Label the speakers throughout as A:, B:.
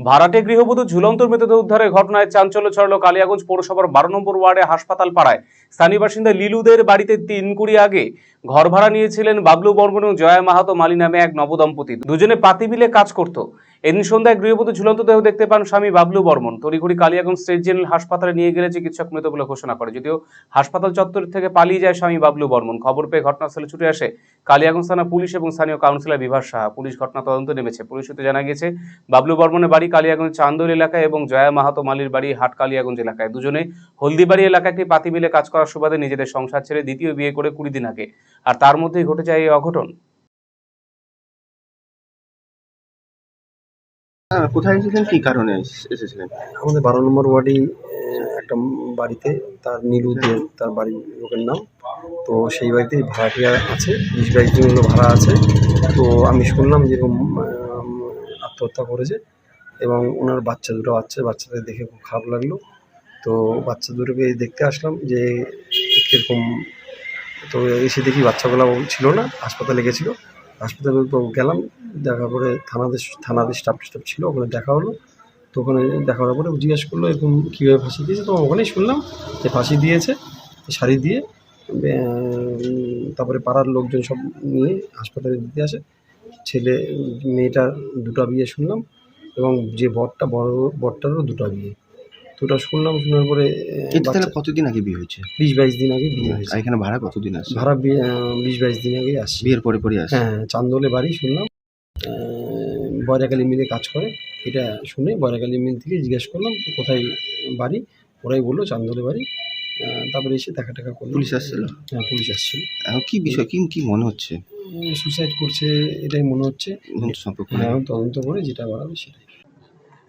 A: ভাড়াটে গৃহবধূ ঝুলন্ত মৃতদেহ উদ্ধারের ঘটনায় চাঞ্চল্য ছড়ালো কালিয়াগঞ্জ পৌরসভার 12 নম্বর ওয়ার্ডে হাসপাতাল পাড়ায়। স্থানীয় বাসিন্দা লিলুদের বাড়িতে 3 কুড়ি আগে ঘর ভাড়া নিয়েছিলেন বাবলু বর্মন ও জয়া মাহাতো মালি নামে এক নবদম্পতি। দুজনে পাতি মিলে কাজ করত। এদিন সন্ধ্যায় গৃহবধূ ঝুলন্ত দেহ দেখতে পান স্বামী বাবলু বর্মন। তড়িঘড়ি কালিয়াগঞ্জ স্টেট জেনারেল হাসপাতালে নিয়ে গেলে চিকিৎসক মৃত বলে ঘোষণা করে। যদিও হাসপাতাল চত্বর থেকে পালিয়ে যায় স্বামী বাবলু বর্মন। খবর পেয়ে ঘটনাস্থলে ছুটে আসে কালিয়াগঞ্জ থানা পুলিশ এবং স্থানীয় কাউন্সিলর বিভাস সাহা। পুলিশ ঘটনা তদন্তে নেমেছে। পুলিশ সূত্রে জানা গিয়েছে, বাবলু বর্মনের বাড়ি কালিয়াগঞ্জ চান্দল এলাকায় এবং জয়া মাহাতো মালির বাড়ি হাট কালিয়াগঞ্জ এলাকায়। দুজনে হলদিবাড়ি এলাকায় একটি পাতি মিলে কাজ করার সুবাদে নিজেদের সংসার ছেড়ে দ্বিতীয় বিয়ে করে 20 দিন আগে। আর তার মধ্যেই ঘটে যায় এই অঘটন।
B: কোথায় এসেছিলেন, কি কারণে এসেছিলেন?
C: আমাদের 12 নম্বর ওয়ার্ডে একটা বাড়িতে, তার নীলু দে তার বাড়ির লোকের নাম। তো সেই বাড়িতে ভাড়াটিয়া আছে, 20-22 দিন হলো ভাড়া আছে। তো আমি শুনলাম যেরকম আত্মহত্যা করেছে এবং ওনার দুটো বাচ্চাদের দেখে খুব খারাপ লাগলো। তো বাচ্চা দুটোকে দেখতে আসলাম যে কীরকম। তো এসে দেখি বাচ্চাগুলো ছিল না, হাসপাতালে গেছিলো। হাসপাতালে তো গেলাম, দেখার পরে থানাতে স্টাফ ছিল, ওখানে দেখা হলো। তো ওখানে দেখা হওয়ার পরে জিজ্ঞেস করলো এরকম কীভাবে ফাঁসি দিয়েছে। তো ওখানেই শুনলাম যে ফাঁসি দিয়েছে শাড়ি দিয়ে। তারপরে পাড়ার লোকজন সব নিয়ে হাসপাতালে দিতে আসে। মেয়েটার 2টা বিয়ে শুনলাম এবং যে বরটারও 2টা বিয়ে। দুটো শুনলাম, শোনার পরে
B: কতদিন আগে বিয়ে হয়েছে?
C: 20-22 দিন আগে বিয়ে হয়েছে।
B: এখানে ভাড়া কতদিন আসছে?
C: ভাড়া 20-22 দিন আগে আসছে।
B: বিয়ের পরে আসছে?
C: হ্যাঁ, চান্দোলে বাড়ি শুনলাম। বয়রাকালী মিলে কাজ করে, এটা শুনে বয়রাকালী মিল থেকে জিজ্ঞেস করলাম তো কোথায় বাড়ি। ওরাই বললো চান্দোলে বাড়ি। তারপরে এসে দেখা করলো।
B: পুলিশ আসছিল?
C: হ্যাঁ, পুলিশ আসছিল।
B: এখন কি বিষয়, কি মনে হচ্ছে?
C: সুসাইড করছে এটাই মনে হচ্ছে। তদন্ত করে যেটা বাড়াবে সেটাই।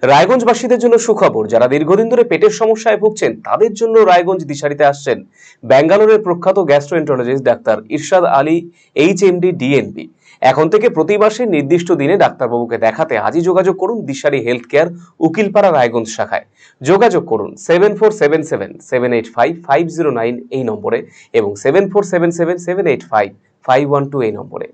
A: রায়গঞ্জবাসীদের জন্য সুখবর, যারা দীর্ঘদিন ধরে পেটের সমস্যায় ভুগছেন তাদের জন্য রায়গঞ্জ দিশারিতে আসছেন ব্যাঙ্গালোরের প্রখ্যাত গ্যাস্ট্রোএন্টারোলজিস্ট ডাক্তার ইরশাদ আলী, HMD, DNB। এখন থেকে প্রতি মাসে নির্দিষ্ট দিনে ডাক্তারবাবুকে দেখাতে আজই যোগাযোগ করুন দিশারি হেলথ কেয়ার, উকিলপাড়া, রায়গঞ্জ শাখায়। যোগাযোগ করুন 7477785509 এই নম্বরে এবং 7477785512 এই নম্বরে।